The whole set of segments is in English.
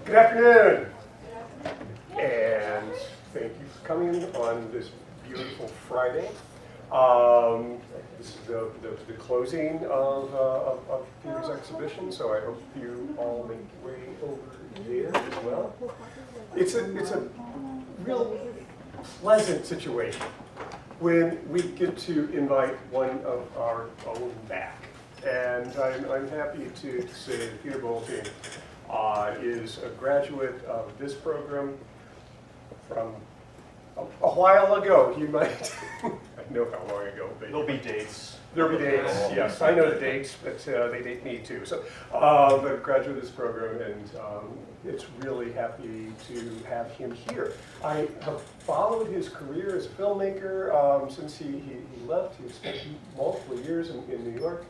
Good afternoon, and thank you for coming on this beautiful Friday. This is the closing of Peter's exhibition, so I hope you all make your way over there as well. It's a real pleasant situation when we get to invite one of our own back. And I'm happy to say that Peter Bolte is a graduate of this program from a while ago. You might I know how long ago. But there'll be dates. There'll be dates, yes. I know the dates, but they date me too. So, but graduate of this program, and it's really happy to have him here. I have followed his career as a filmmaker since he left. He spent multiple years in New York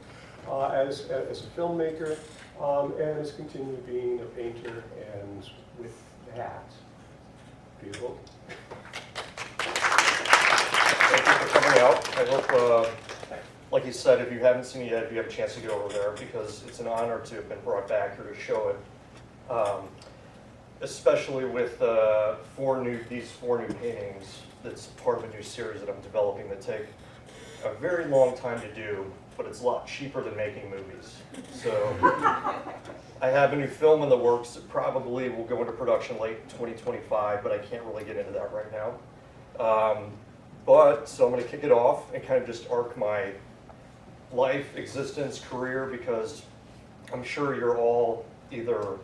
as a filmmaker, and has continued being a painter. And with that, beautiful. Thank you for coming out. I hope, like you said, if you haven't seen it yet, if you have a chance to get over there, because it's an honor to have been brought back here to show it. Especially with these four new paintings. That's part of a new series that I'm developing that take a very long time to do, but it's a lot cheaper than making movies. So I have a new film in the works that probably will go into production late 2025, but I can't really get into that right now. So I'm going to kick it off and kind of just arc my life, existence, career, because I'm sure you're all either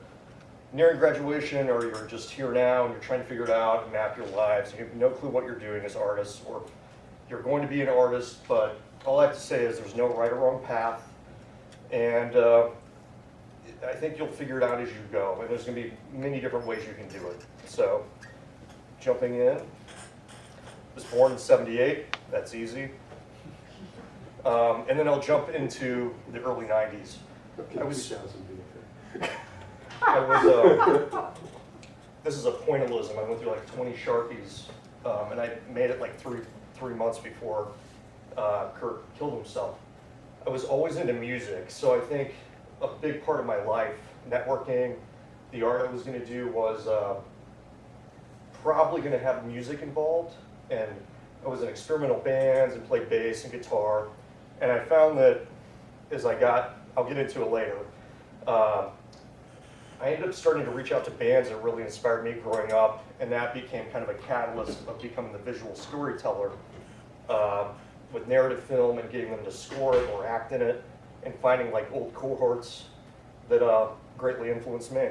nearing graduation or you're just here now and you're trying to figure it out and map your lives. And you have no clue what you're doing as artists, or you're going to be an artist, but all I have to say is there's no right or wrong path. And I think you'll figure it out as you go. And there's going to be many different ways you can do it. So jumping in. Was born in '78, that's easy. And then I'll jump into the early 90s. This is a pointillism. I went through like 20 Sharpies, and I made it like three months before Kurt killed himself. I was always into music, so I think a big part of my life, networking, the art I was gonna do was probably gonna have music involved. And I was in experimental bands and played bass and guitar. And I found that as I'll get into it later, I ended up starting to reach out to bands that really inspired me growing up, and that became kind of a catalyst of becoming the visual storyteller with narrative film and getting them to score it or act in it, and finding like old cohorts that greatly influenced me.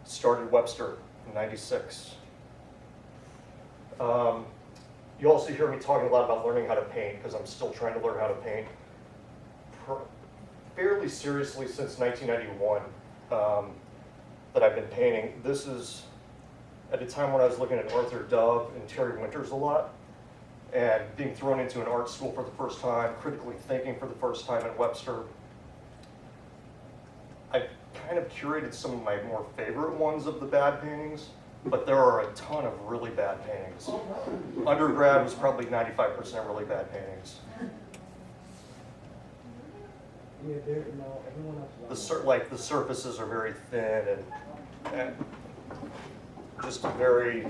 Started Webster in '96. You also hear me talking a lot about learning how to paint, because I'm still trying to learn how to paint fairly seriously since 1991 that I've been painting. This is at a time when I was looking at Arthur Dove and Terry Winters a lot, and being thrown into an art school for the first time, critically thinking for the first time at Webster. I kind of curated some of my more favorite ones of the bad paintings, but there are a ton of really bad paintings. Undergrad was probably 95% really bad paintings. The surfaces are very thin and just a very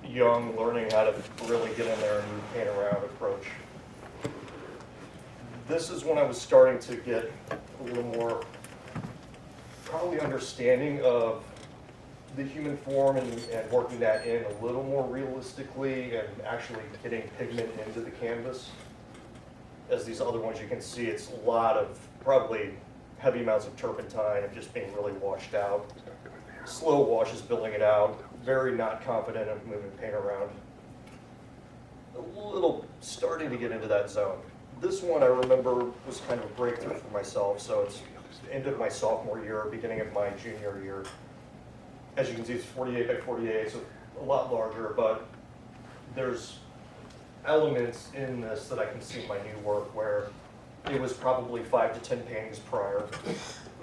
young, learning how to really get in there and move paint around approach. This is when I was starting to get a little more probably understanding of the human form and working that in a little more realistically and actually getting pigment into the canvas. As these other ones you can see, it's a lot of probably heavy amounts of turpentine and just being really washed out. Slow washes building it out, very not confident of moving paint around. A little starting to get into that zone. This one I remember was kind of a breakthrough for myself, so it's the end of my sophomore year, beginning of my junior year. As you can see, it's 48 by 48, so a lot larger, but there's elements in this that I can see in my new work where it was probably 5 to 10 paintings prior,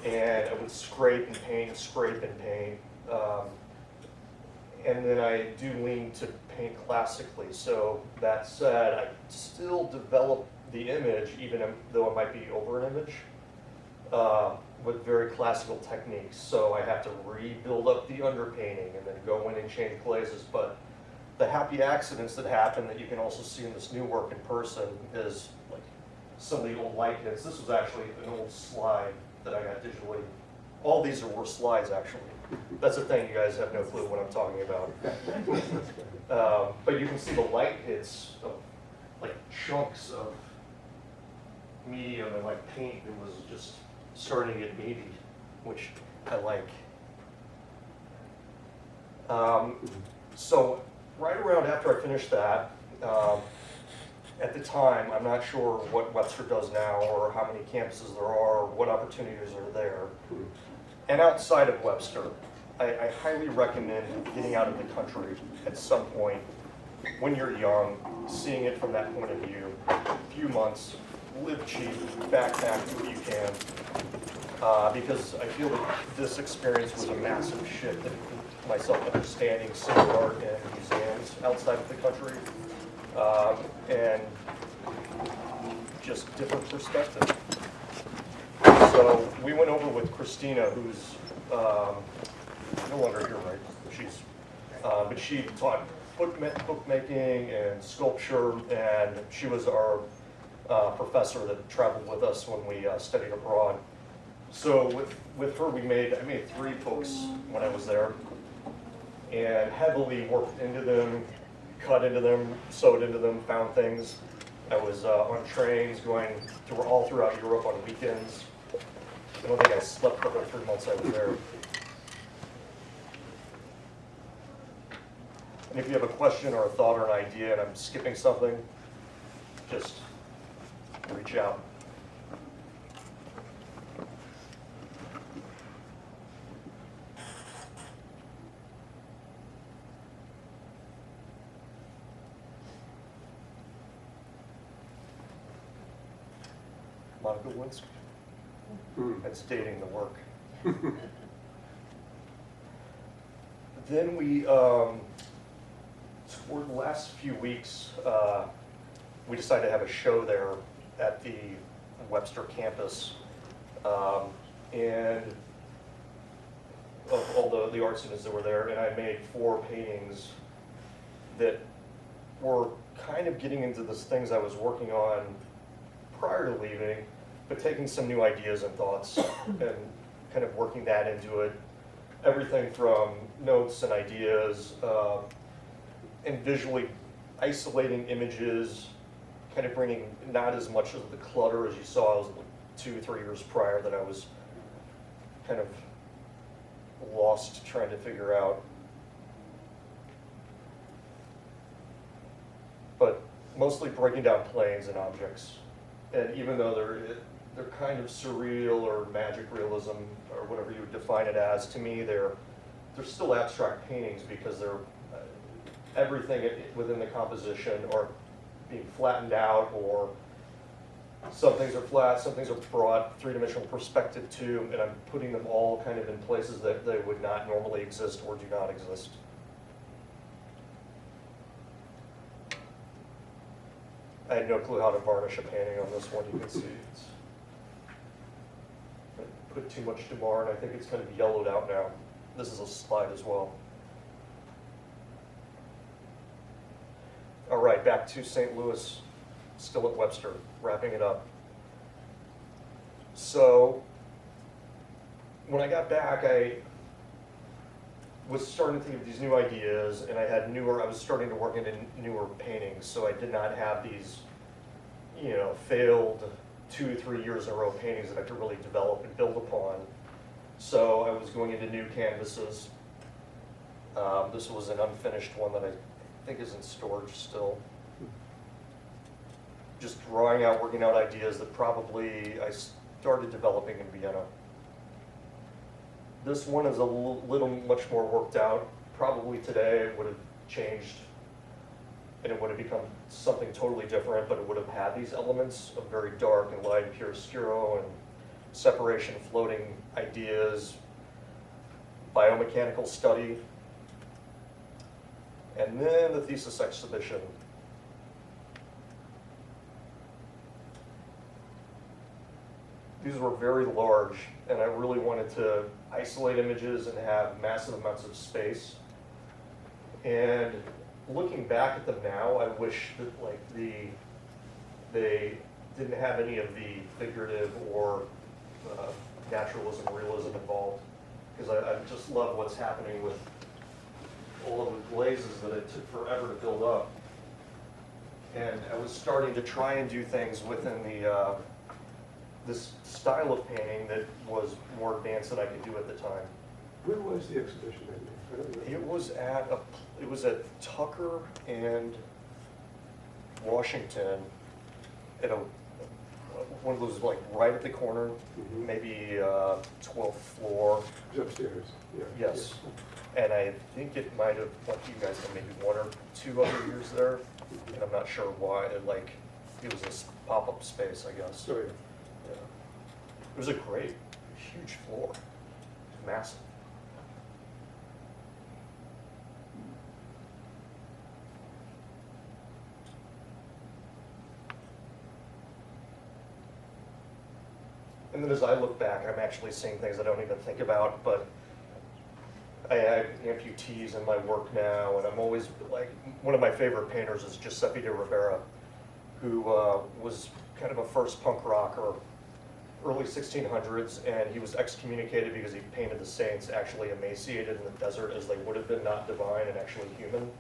and I would scrape and paint, and then I do lean to paint classically. So that said, I still develop the image, even though it might be over an image. with very classical techniques. So I have to rebuild up the underpainting and then go in and change places. But the happy accidents that happen that you can also see in this new work in person is like some of the old light hits. This was actually an old slide that I got digitally. All these were slides actually. That's the thing, you guys have no clue what I'm talking about. But you can see the light hits of like chunks of medium and like paint that was just starting to get baby, which I like. So right around after I finished that, at the time, I'm not sure what Webster does now or how many campuses there are or what opportunities are there. And outside of Webster, I highly recommend getting out of the country at some point when you're young, seeing it from that point of view, a few months, live cheap, backpack what you can, because I feel that this experience was a massive shift in myself understanding civil art and museums outside of the country, and just different perspective. So we went over with Christina, who's no longer here, right? But she taught bookmaking and sculpture, and she was our professor that traveled with us when we studied abroad. So with her, I made 3 books when I was there, and heavily worked into them, cut into them, sewed into them, found things. I was on trains going all throughout Europe on weekends. I don't think I slept for the 3 months I was there. And if you have a question or a thought or an idea and I'm skipping something, just reach out. Monica Lewinsky. That's dating the work. Then we, toward the last few weeks, we decided to have a show there at the Webster campus. And of all the art students that were there, and I made 4 paintings that were kind of getting into the things I was working on prior to leaving, but taking some new ideas and thoughts and kind of working that into it. Everything from notes and ideas, and visually isolating images, kind of bringing not as much of the clutter as you saw 2 or 3 years prior that I was kind of lost trying to figure out. But mostly breaking down planes and objects. And even though they're kind of surreal or magic realism or whatever you would define it as, to me they're still abstract paintings because they're everything within the composition are being flattened out, or some things are flat, some things are broad, 3-dimensional perspective too, and I'm putting them all kind of in places that they would not normally exist or do not exist. I had no clue how to varnish a painting on this one. You can see it's I put too much Damar, and I think it's kind of yellowed out now. This is a slide as well. All right, back to St. Louis, still at Webster, wrapping it up. So when I got back, I was starting to think of these new ideas, and I was starting to work into newer paintings, so I did not have these, failed 2 or 3 years in a row paintings that I could really develop and build upon. So I was going into new canvases. This was an unfinished one that I think is in storage still. Just drawing out, working out ideas that probably I started developing in Vienna. This one is a little much more worked out. Probably today it would have changed and it would have become something totally different, but it would have had these elements of very dark and light, chiaroscuro, and separation, floating ideas, biomechanical study, and then the thesis exhibition. these were very large, and I really wanted to isolate images and have massive amounts of space. And looking back at them now, I wish that like they didn't have any of the figurative or naturalism, realism involved, because I just love what's happening with all of the glazes that it took forever to build up. And I was starting to try and do things within the this style of painting that was more advanced than I could do at the time. Where was the exhibition? I don't know. It was at Tucker and Washington at one of those like right at the corner, Mhm. maybe 12th floor. It was upstairs, yeah. Yes. And I think it might have, like you guys had maybe 1 or 2 other years there, and I'm not sure why. It was this pop-up space, I guess. So, yeah. Yeah. It was a great, huge floor, massive. And then as I look back, I'm actually seeing things I don't even think about, but I have amputees in my work now, and I'm always like, one of my favorite painters is Giuseppe de Rivera, who was kind of a first punk rocker, early 1600s, and he was excommunicated because he painted the saints actually emaciated in the desert as they would have been not divine and actually human.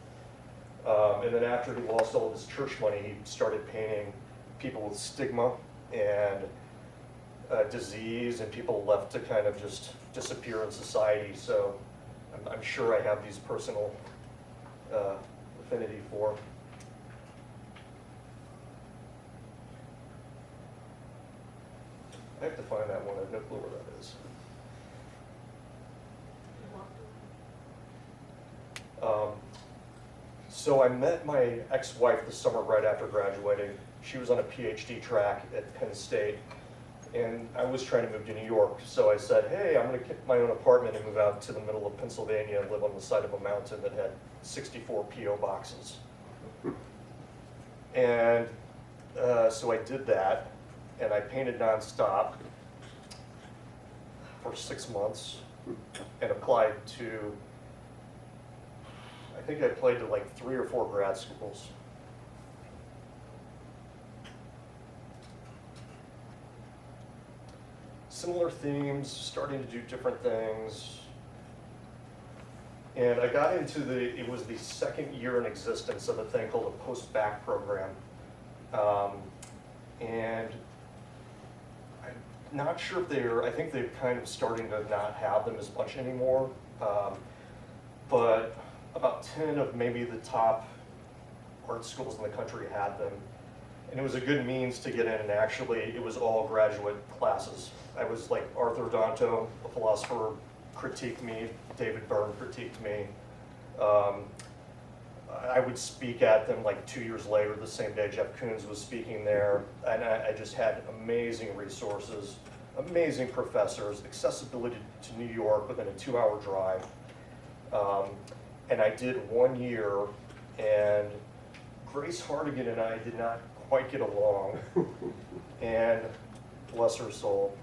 And then after he lost all of his church money, he started painting people with stigma and disease and people left to kind of just disappear in society. So I'm sure I have these personal affinity for. I have to find that one. I have no clue where that is. So I met my ex-wife the summer right after graduating. She was on a PhD track at Penn State, and I was trying to move to New York. So I said, hey, I'm going to get my own apartment and move out to the middle of Pennsylvania and live on the side of a mountain that had 64 P.O. boxes. And so I did that, and I painted nonstop for 6 months and applied to, I think I applied to like 3 or 4 grad schools. Similar themes, starting to do different things. And I got into it was the second year in existence of a thing called a post-bac program. And I'm not sure if I think they're kind of starting to not have them as much anymore. But about 10 of maybe the top art schools in the country had them. And it was a good means to get in, and actually it was all graduate classes. I was like Arthur Danto, a philosopher, critiqued me, David Byrne critiqued me. I would speak at them like 2 years later, the same day Jeff Koons was speaking there, and I just had amazing resources, amazing professors, accessibility to New York within a 2-hour drive. And I did 1 year, and Grace Hardigan and I did not quite get along, and bless her soul,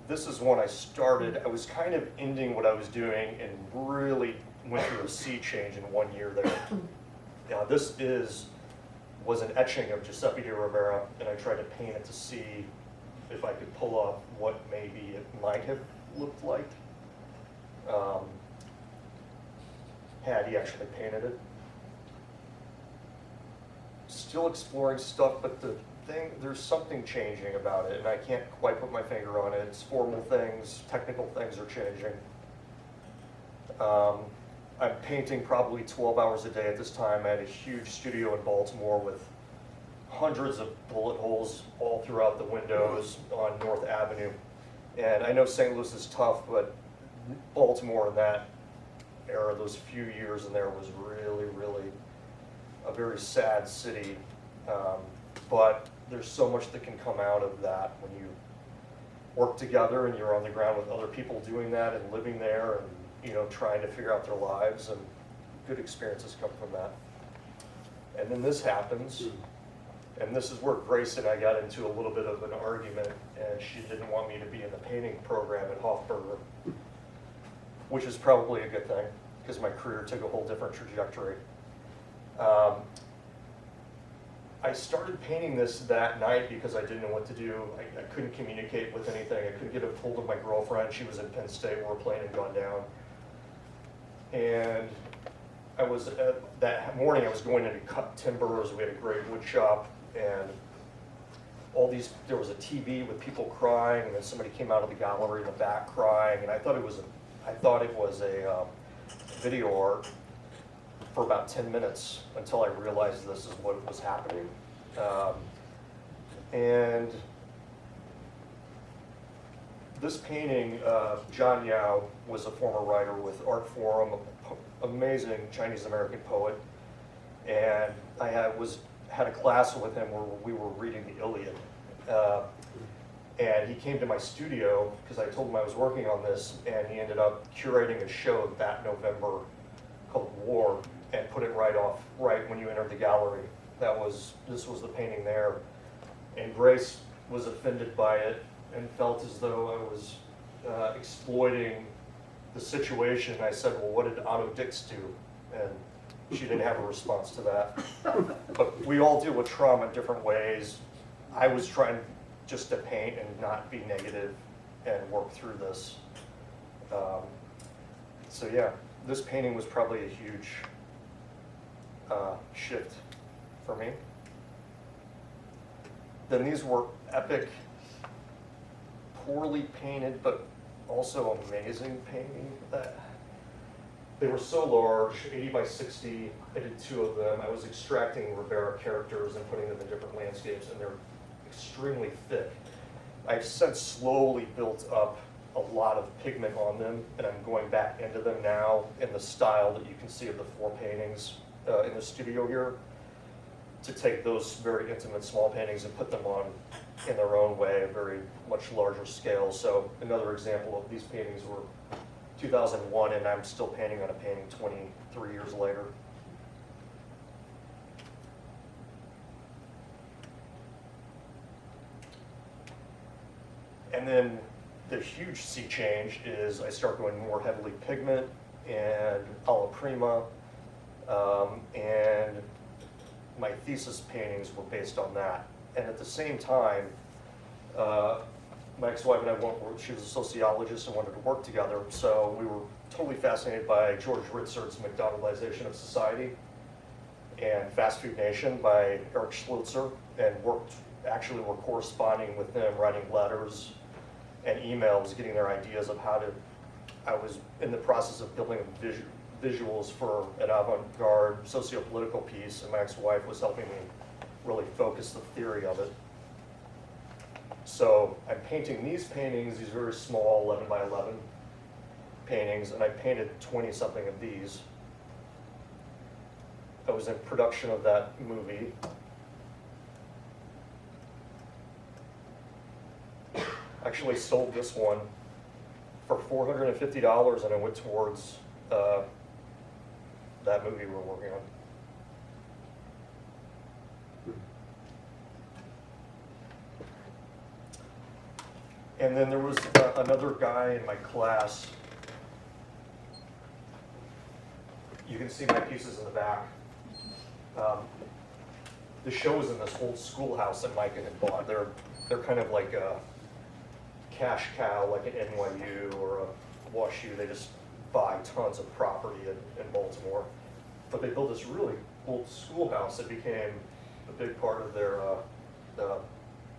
this is when I started. I was kind of ending what I was doing and really went through a sea change in 1 year there. Now this was an etching of Giuseppe de Rivera, and I tried to paint it to see if I could pull off what maybe it might have looked like had he actually painted it. Still exploring stuff, but there's something changing about it, and I can't quite put my finger on it. It's formal things, technical things are changing. I'm painting probably 12 hours a day at this time. I had a huge studio in Baltimore with hundreds of bullet holes all throughout the windows on North Avenue. And I know St. Louis is tough, but Baltimore in that era, those few years in there was really, really a very sad city. But there's so much that can come out of that when you work together and you're on the ground with other people doing that and living there and trying to figure out their lives, and good experiences come from that. And then this happens, and this is where Grace and I got into a little bit of an argument, and she didn't want me to be in the painting program at Hofberger, which is probably a good thing, because my career took a whole different trajectory. I started painting this that night because I didn't know what to do. I couldn't communicate with anything. I couldn't get a hold of my girlfriend. She was in Penn State where her plane had gone down. And I was, that morning I was going in to cut timbers. We had a great wood shop, and there was a TV with people crying, and then somebody came out of the gallery in the back crying, and I thought it was a video art for about 10 minutes until I realized this is what was happening. And this painting, John Yao was a former writer with Art Forum, amazing Chinese American poet, and I had a class with him where we were reading the Iliad. And he came to my studio because I told him I was working on this, and he ended up curating a show that November called War, and put it right when you entered the gallery. This was the painting there. And Grace was offended by it and felt as though I was exploiting the situation. I said, well, what did Otto Dix do? And she didn't have a response to that. But we all deal with trauma in different ways. I was trying just to paint and not be negative and work through this. So yeah, this painting was probably a huge shift for me. Then these were epic, poorly painted, but also amazing painting. They were so large, 80 by 60. I did 2 of them. I was extracting Rivera characters and putting them in different landscapes, and they're extremely thick. I've since slowly built up a lot of pigment on them, and I'm going back into them now in the style that you can see of the 4 paintings in the studio here, to take those very intimate small paintings and put them on in their own way, very much larger scale. So another example of these paintings were 2001, and I'm still painting on a painting 23 years later. And then the huge sea change is I start going more heavily pigment and alla prima, and my thesis paintings were based on that. And at the same time, my ex-wife and I she was a sociologist and wanted to work together, so we were totally fascinated by George Ritzert's McDonaldization of Society and Fast Food Nation by Eric Schlotzer, and actually were corresponding with them, writing letters and emails, getting their ideas of I was in the process of building visuals for an avant-garde socio-political piece, and my ex-wife was helping me really focus the theory of it. So I'm painting these paintings, these very small 11 by 11 paintings, and I painted 20-something of these. I was in production of that movie. Actually sold this one for $450, and it went towards that movie we're working on. And then there was another guy in my class. You can see my pieces in the back. The show was in this old schoolhouse that Micah had bought. They're kind of like a cash cow, like an NYU or a WashU. They just buy tons of property in Baltimore. But they built this really old schoolhouse that became a big part of their,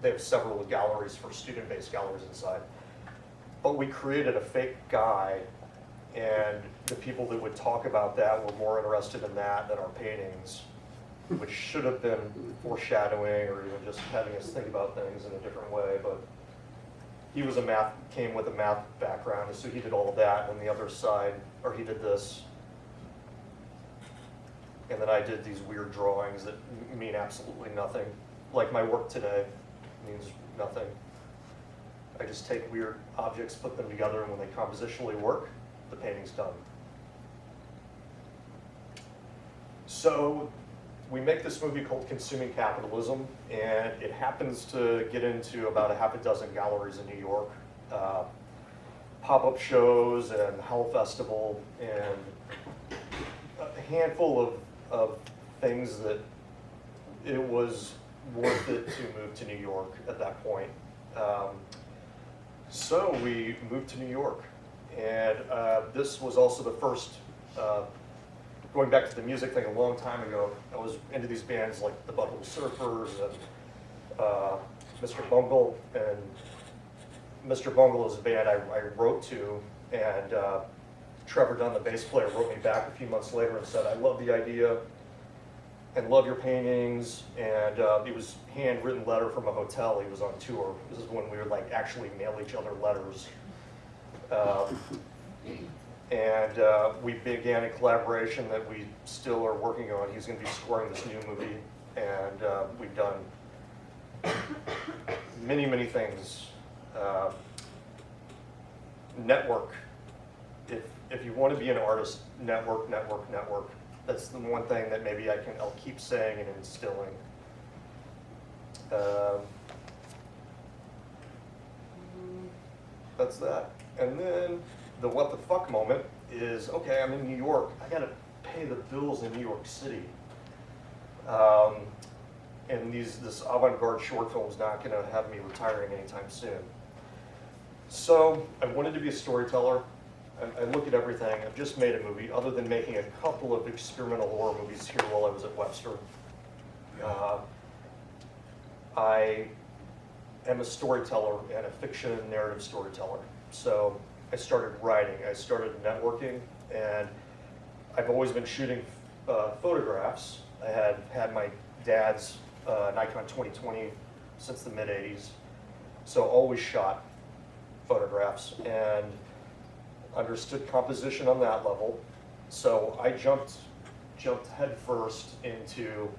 they have several galleries for student-based galleries inside. But we created a fake guy, and the people that would talk about that were more interested in that than our paintings, which should have been foreshadowing or even just having us think about things in a different way. But he came with a math background, so he did all of that, and the other side, or he did this. And then I did these weird drawings that mean absolutely nothing. Like my work today means nothing. I just take weird objects, put them together, and when they compositionally work, the painting's done. So we make this movie called Consuming Capitalism, and it happens to get into about a half a dozen galleries in New York, pop-up shows and Howl Festival, and a handful of things that it was worth it to move to New York at that point. So we moved to New York, and this was also the first, going back to the music thing a long time ago, I was into these bands like the Butthole Surfers and Mr. Bungle, and Mr. Bungle is a band I wrote to, and Trevor Dunn, the bass player, wrote me back a few months later and said, I love the idea and love your paintings, and it was handwritten letter from a hotel. He was on tour. This is when we would like actually mail each other letters. And we began a collaboration that we still are working on. He's going to be scoring this new movie, and we've done many, many things. Network. If you want to be an artist, network, network, network. That's the one thing that maybe I'll keep saying and instilling. That's that. And then the what the fuck moment is, okay, I'm in New York. I gotta pay the bills in New York City. And this avant-garde short film is not gonna have me retiring anytime soon. So I wanted to be a storyteller. I look at everything. I've just made a movie, other than making a couple of experimental horror movies here while I was at Webster. I am a storyteller and a fiction and narrative storyteller. So I started writing, I started networking, and I've always been shooting photographs. I had my dad's Nikon 2020 since the mid-'80s, so always shot photographs and understood composition on that level. So I jumped headfirst into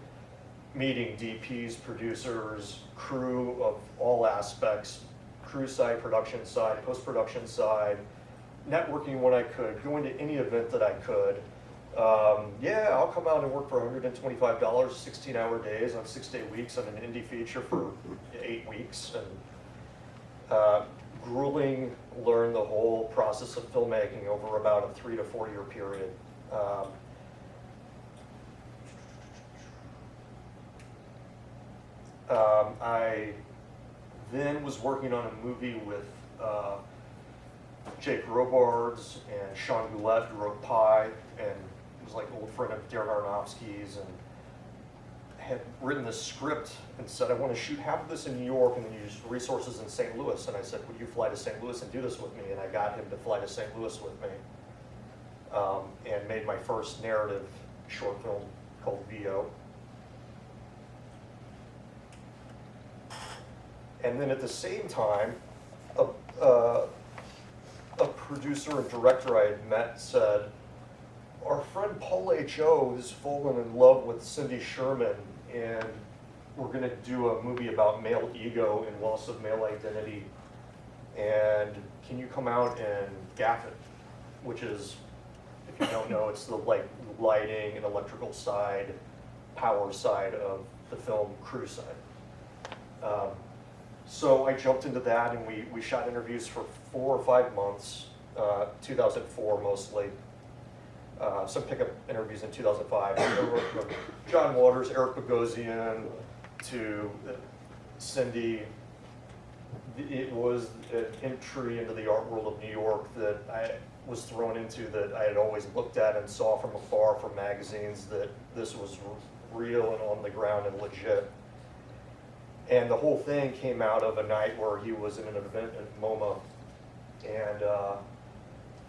meeting DPs, producers, crew of all aspects, crew side, production side, post-production side, networking when I could, going to any event that I could. Yeah, I'll come out and work for $125, 16-hour days on 6-day weeks on an indie feature for 8 weeks, and grueling, learn the whole process of filmmaking over about a 3 to 4 year period. I then was working on a movie with Jake Robards and Sean Goulet, who wrote Pi, and was like an old friend of Darren Aronofsky's, and had written this script and said, I want to shoot half of this in New York and then use resources in St. Louis. And I said, would you fly to St. Louis and do this with me? And I got him to fly to St. Louis with me, and made my first narrative short film called VO. And then at the same time, a producer and director I had met said, our friend Paul H.O. has fallen in love with Cindy Sherman, and we're going to do a movie about male ego and loss of male identity, and can you come out and gaff it? Which is, if you don't know, it's the lighting and electrical side, power side of the film crew side. So I jumped into that, and we shot interviews for 4 or 5 months, 2004 mostly. Some pickup interviews in 2005. From John Waters, Eric Bogosian, to Cindy. It was an entry into the art world of New York that I was thrown into, that I had always looked at and saw from afar from magazines, that this was real and on the ground and legit. And the whole thing came out of a night where he was in an event at MoMA, and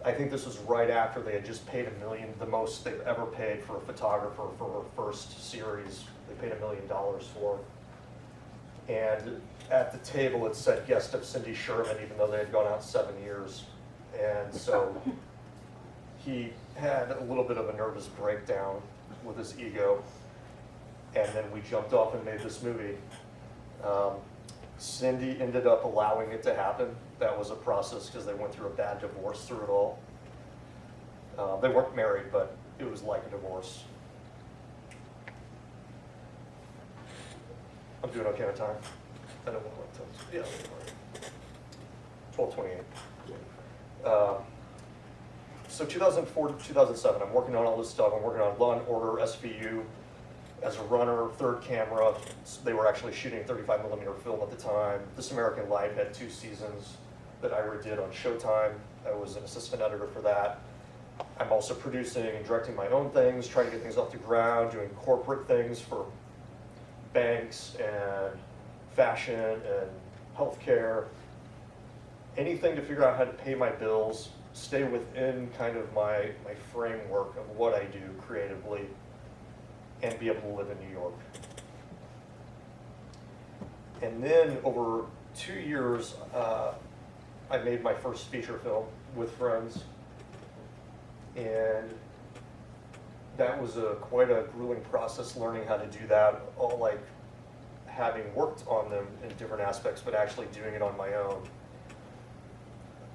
I think this was right after they had just paid $1 million, the most they've ever paid for a photographer for her first series. They paid $1 million for it. And at the table it said guest of Cindy Sherman, even though they had gone out 7 years. And so he had a little bit of a nervous breakdown with his ego. And then we jumped off and made this movie. Cindy ended up allowing it to happen. That was a process because they went through a bad divorce through it all. They weren't married, but it was like a divorce. I'm doing okay on time. I don't want to let time. Yeah. 12:28. So 2004 to 2007, I'm working on all this stuff. I'm working on Law and Order, SVU, as a runner, third camera. They were actually shooting 35mm film at the time. This American Life had 2 seasons that I redid on Showtime. I was an assistant editor for that. I'm also producing and directing my own things, trying to get things off the ground, doing corporate things for banks and fashion and healthcare. Anything to figure out how to pay my bills, stay within kind of my framework of what I do creatively, and be able to live in New York. And then over 2 years, I made my first feature film with friends. And that was quite a grueling process, learning how to do that, all like having worked on them in different aspects, but actually doing it on my own.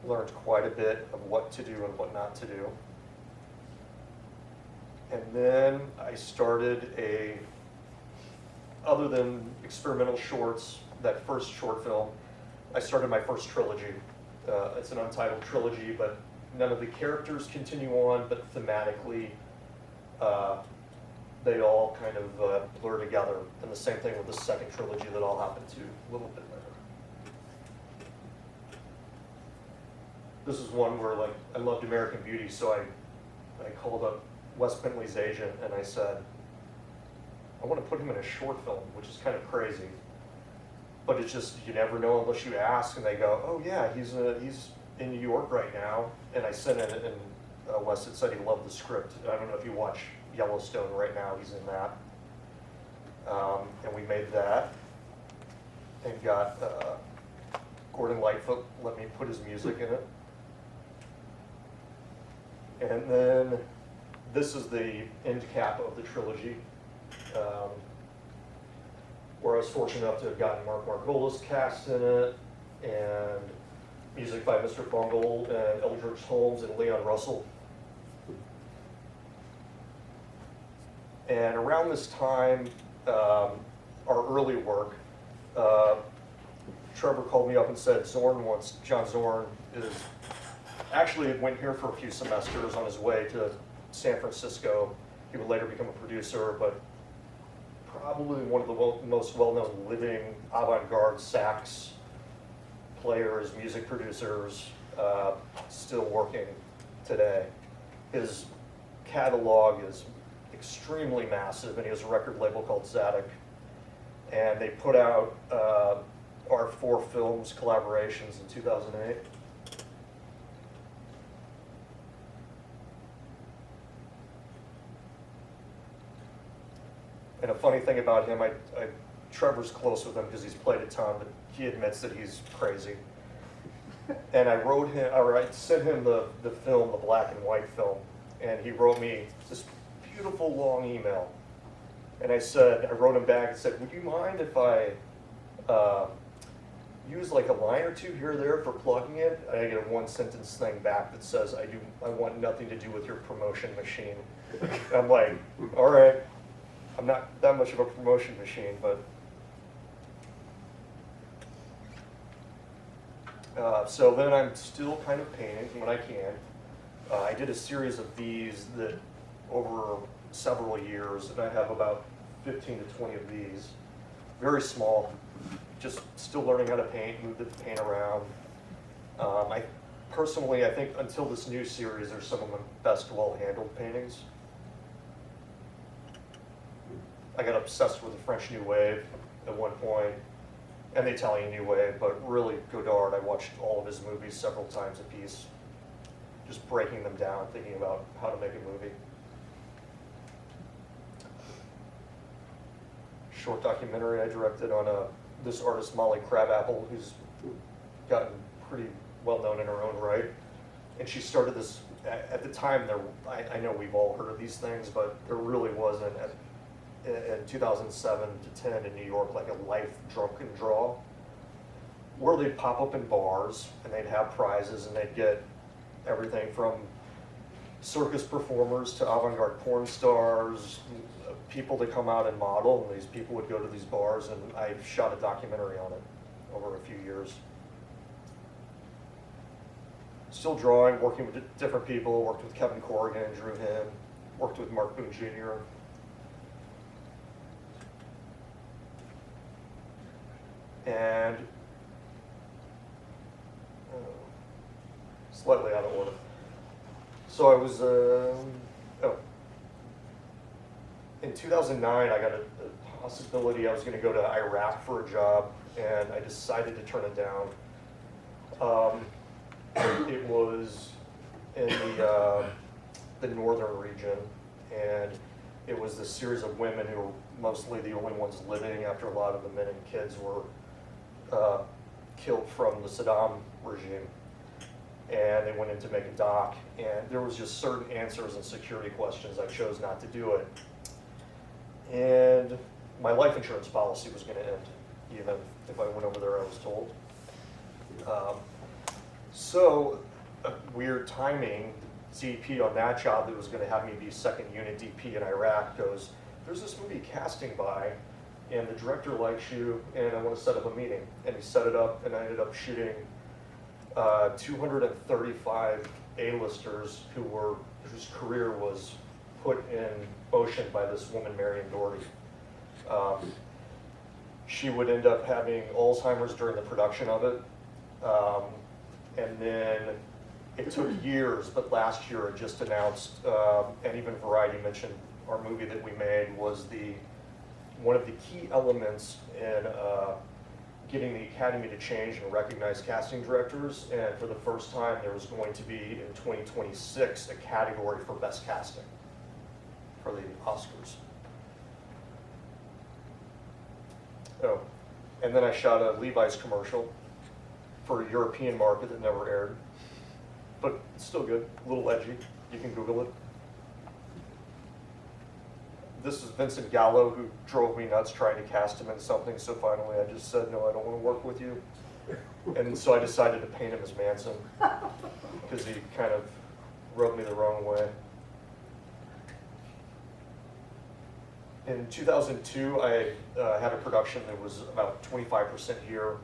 Learned quite a bit of what to do and what not to do. And then I started other than experimental shorts, that first short film, I started my first trilogy. It's an untitled trilogy, but none of the characters continue on, but thematically, they all kind of blur together. And the same thing with the second trilogy that I'll hop into a little bit later. This is one where, like, I loved American Beauty, so I called up Wes Bentley's agent and I said, I want to put him in a short film, which is kind of crazy. But it's just, you never know unless you ask, and they go, oh yeah, he's in New York right now. And I sent it, and Wes had said he loved the script. I don't know if you watch Yellowstone right now, he's in that. And we made that, and got Gordon Lightfoot let me put his music in it. And then this is the end cap of the trilogy, where I was fortunate enough to have gotten Mark Margolis cast in it, and music by Mr. Bungle and Eldridge Holmes and Leon Russell. And around this time, our early work, Trevor called me up and said, John Zorn actually went here for a few semesters on his way to San Francisco. He would later become a producer, but probably one of the most well-known living avant-garde sax players, music producers, still working today. His catalog is extremely massive, and he has a record label called DADAH, and they put out our 4 films collaborations in 2008. And a funny thing about him, Trevor's close with him because he's played a ton, but he admits that he's crazy. And I sent him the film, the black and white film, and he wrote me this beautiful long email. And I wrote him back and said, would you mind if I use like a line or two here or there for plugging it? And I get a 1-sentence thing back that says, I want nothing to do with your promotion machine. And I'm like, all right, I'm not that much of a promotion machine, but so then I'm still kind of painting when I can. I did a series of these that over several years, and I have about 15 to 20 of these. Very small, just still learning how to paint, move the paint around. I think until this new series, they're some of my best well-handled paintings. I got obsessed with the French New Wave at one point, and the Italian New Wave, but really Godard, I watched all of his movies several times a piece, just breaking them down, thinking about how to make a movie. Short documentary I directed on this artist, Molly Crabapple, who's gotten pretty well known in her own right. And she started this, at the time, I know we've all heard of these things, but there really wasn't, in 2007 to 10 in New York, like a life drunken draw, where they'd pop up in bars and they'd have prizes and they'd get everything from circus performers to avant-garde porn stars, people to come out and model, and these people would go to these bars, and I shot a documentary on it over a few years. Still drawing, working with different people, worked with Kevin Corrigan, drew him, worked with Mark Boone Jr. And slightly out of order. So I was, in 2009, I got a possibility I was going to go to Iraq for a job, and I decided to turn it down. It was in the northern region, and it was this series of women who were mostly the only ones living after a lot of the men and kids were killed from the Saddam regime. And they went in to make a doc, and there was just certain answers and security questions. I chose not to do it. And my life insurance policy was going to end, even if I went over there, I was told. So, weird timing, DP on that job that was going to have me be second unit DP in Iraq goes, there's this movie Casting By, and the director likes you, and I want to set up a meeting. And he set it up, and I ended up shooting 235 A-listers whose career was put in motion by this woman, Marion Doherty. She would end up having Alzheimer's during the production of it. And then it took years, but last year it just announced, and even Variety mentioned our movie that we made was one of the key elements in getting the Academy to change and recognize casting directors, and for the first time there was going to be in 2026 a category for best casting for the Oscars. Oh, and then I shot a Levi's commercial for a European market that never aired, but it's still good, a little edgy, you can Google it. This is Vincent Gallo, who drove me nuts trying to cast him in something, so finally I just said, no, I don't want to work with you. And so I decided to paint him as Manson, because he kind of rubbed me the wrong way. In 2002, I had a production that was about 25% here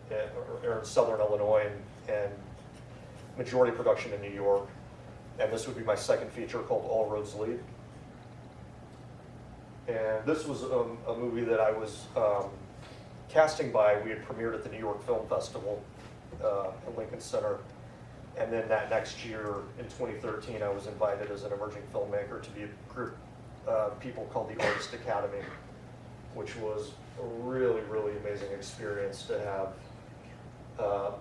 in Southern Illinois, and majority production in New York. And this would be my second feature called All Roads Lead. And this was a movie that I was casting by. We had premiered at the New York Film Festival at Lincoln Center. And then that next year, in 2013, I was invited as an emerging filmmaker to be a group of people called the Artist Academy, which was a really, really amazing experience to have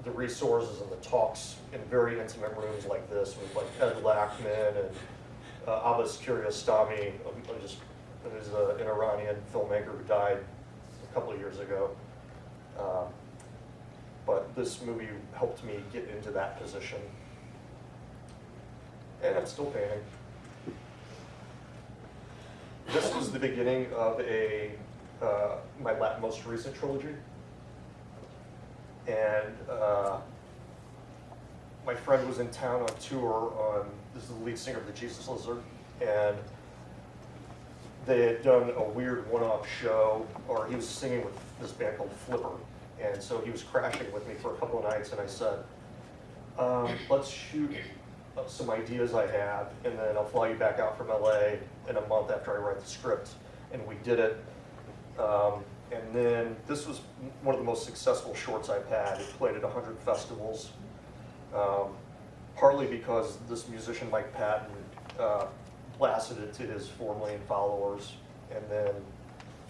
the resources and the talks in very intimate rooms like this with like Ed Lachman and Abbas Kiarostami, who's an Iranian filmmaker who died a couple of years ago. But this movie helped me get into that position. And I'm still painting. This was the beginning of my most recent trilogy. And my friend was in town on tour this is the lead singer of the Jesus Lizard, and they had done a weird one-off show, or he was singing with this band called Flipper. And so he was crashing with me for a couple of nights, and I said, let's shoot some ideas I have, and then I'll fly you back out from LA in a month after I write the script. And we did it. And then this was one of the most successful shorts I've had. It played at 100 festivals, partly because this musician, Mike Patton, blasted it to his 4 million followers, and then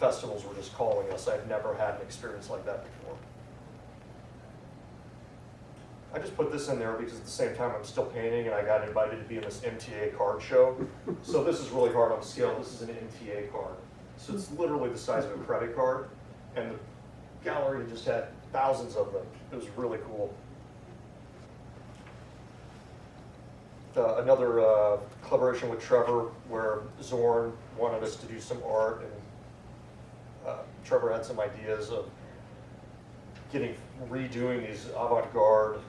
festivals were just calling us. I'd never had an experience like that before. I just put this in there because at the same time I'm still painting, and I got invited to be in this MTA card show. So this is really hard on scale. This is an MTA card. So it's literally the size of a credit card, and the gallery just had thousands of them. It was really cool. Another collaboration with Trevor, where Zorn wanted us to do some art, and Trevor had some ideas of redoing these avant-garde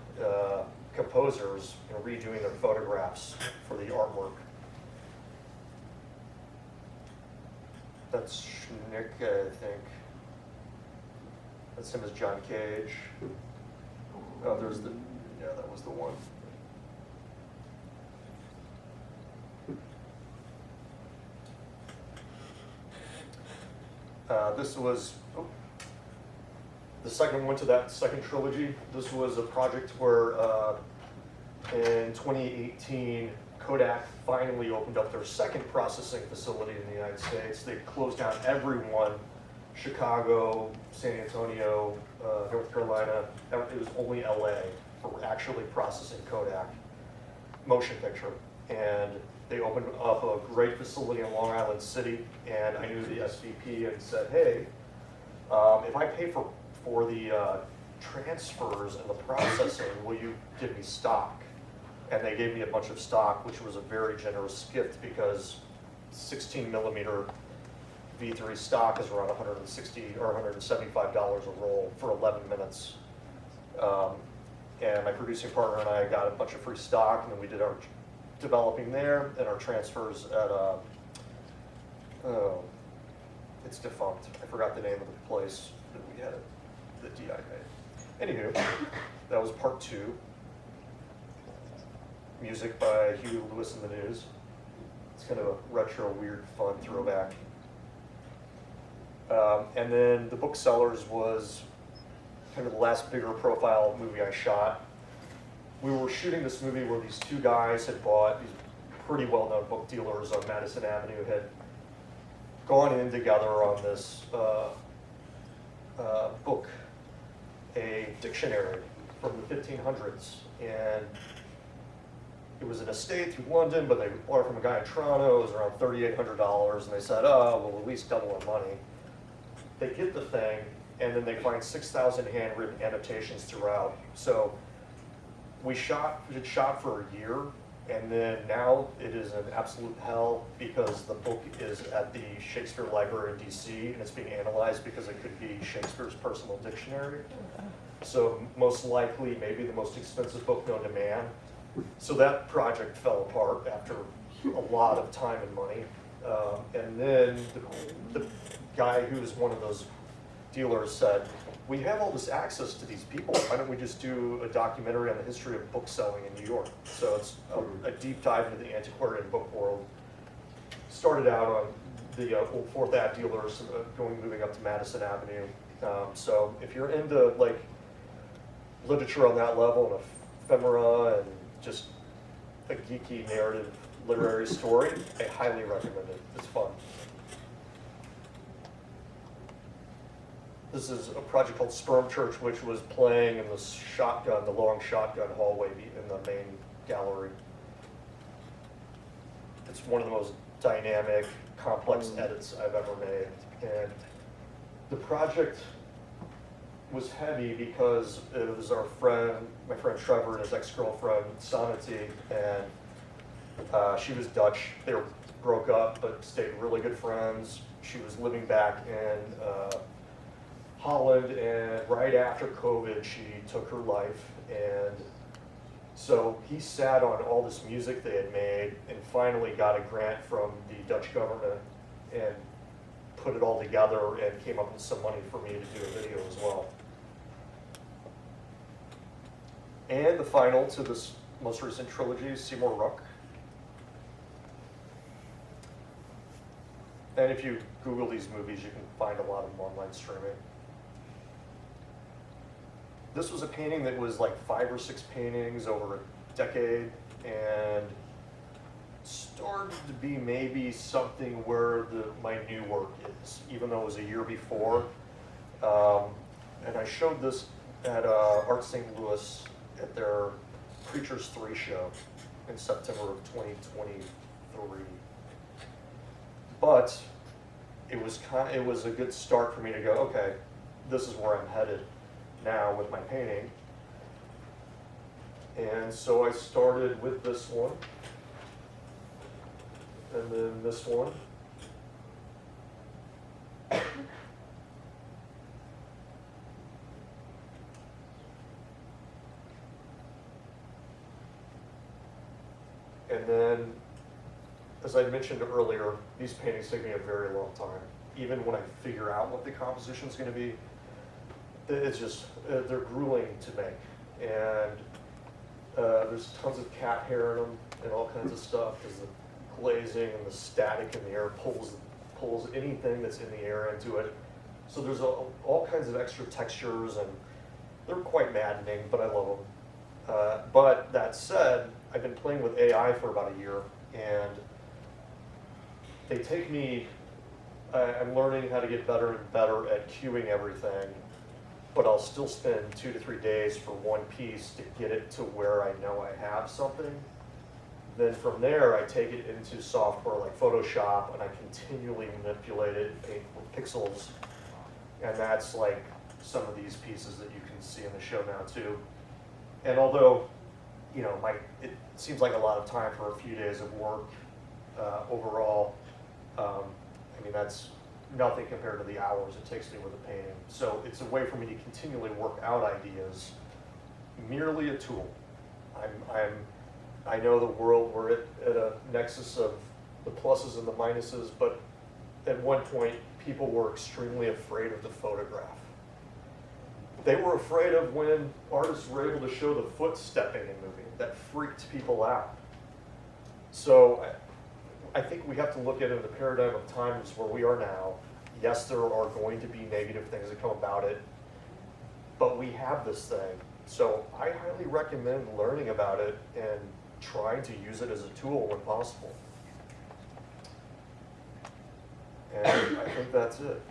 composers, redoing their photographs for the artwork. That's Schnick, I think. That's him as John Cage. Oh, there's the, yeah, that was the one. This was the second one to that second trilogy. This was a project where in 2018, Kodak finally opened up their second processing facility in the United States. They closed down every one, Chicago, San Antonio, North Carolina. It was only LA for actually processing Kodak motion picture. And they opened up a great facility in Long Island City, and I knew the SVP and said, hey, if I pay for the transfers and the processing, will you give me stock? And they gave me a bunch of stock, which was a very generous gift because 16 millimeter V3 stock is around $160 or $175 a roll for 11 minutes. And my producing partner and I got a bunch of free stock, and then we did our developing there and our transfers at it's defunct. I forgot the name of the place that we had it, the DI made. Anywho, that was part 2. Music by Huey Lewis and the News. It's kind of a retro, weird, fun throwback. And then The Booksellers was kind of the last bigger profile movie I shot. We were shooting this movie where these two guys had bought, these pretty well-known book dealers on Madison Avenue had gone in together on this book, a dictionary from the 1500s. And it was an estate through London, but they bought it from a guy in Toronto. It was around $3,800, and they said, oh, we'll at least double our money. They get the thing, and then they find 6,000 handwritten annotations throughout. So it shot for a year, and then now it is an absolute hell because the book is at the Shakespeare Library in DC, and it's being analyzed because it could be Shakespeare's personal dictionary. So most likely, maybe the most expensive book known to man. So that project fell apart after a lot of time and money. And then the guy who's one of those dealers said, we have all this access to these people. Why don't we just do a documentary on the history of book selling in New York? So it's a deep dive into the antiquarian book world. Started out on the old Fourth Ave dealers, moving up to Madison Avenue. So if you're into like literature on that level and ephemera and just a geeky narrative literary story, I highly recommend it. It's fun. This is a project called Sperm Church, which was playing in the long shotgun hallway in the main gallery. It's one of the most dynamic, complex edits I've ever made. And the project was heavy because it was my friend Trevor and his ex-girlfriend, Sonity, and she was Dutch. They broke up, but stayed really good friends. She was living back in Holland, and right after COVID, she took her life. And so he sat on all this music they had made and finally got a grant from the Dutch government and put it all together and came up with some money for me to do a video as well. And the final to this most recent trilogy is Seymour Ruck. And if you Google these movies, you can find a lot of them online streaming. This was a painting that was like 5 or 6 paintings over a decade, and started to be maybe something where my new work is, even though it was a year before. And I showed this at Art St. Louis at their Preachers 3 show in September of 2023. But it was a good start for me to go, okay, this is where I'm headed now with my painting. And so I started with this one, and then this one. And then, as I mentioned earlier, these paintings take me a very long time. Even when I figure out what the composition is going to be, it's just, they're grueling to make. And there's tons of cat hair in them and all kinds of stuff, because the glazing and the static in the air pulls anything that's in the air into it. So there's all kinds of extra textures, and they're quite maddening, but I love them. But that said, I've been playing with AI for about a year, and they take me, I'm learning how to get better and better at queuing everything, but I'll still spend 2 to 3 days for one piece to get it to where I know I have something. Then from there, I take it into software like Photoshop, and I continually manipulate it and paint with pixels. And that's like some of these pieces that you can see in the show now too. And although, you know, it seems like a lot of time for a few days of work overall, I mean, that's nothing compared to the hours it takes me with a painting. So it's a way for me to continually work out ideas, merely a tool. I know the world, we're at a nexus of the pluses and the minuses, but at one point, people were extremely afraid of the photograph. They were afraid of when artists were able to show the foot stepping and moving. That freaked people out. So I think we have to look at it in the paradigm of times where we are now. Yes, there are going to be negative things that come about it, but we have this thing. So I highly recommend learning about it and trying to use it as a tool when possible. And I think that's it.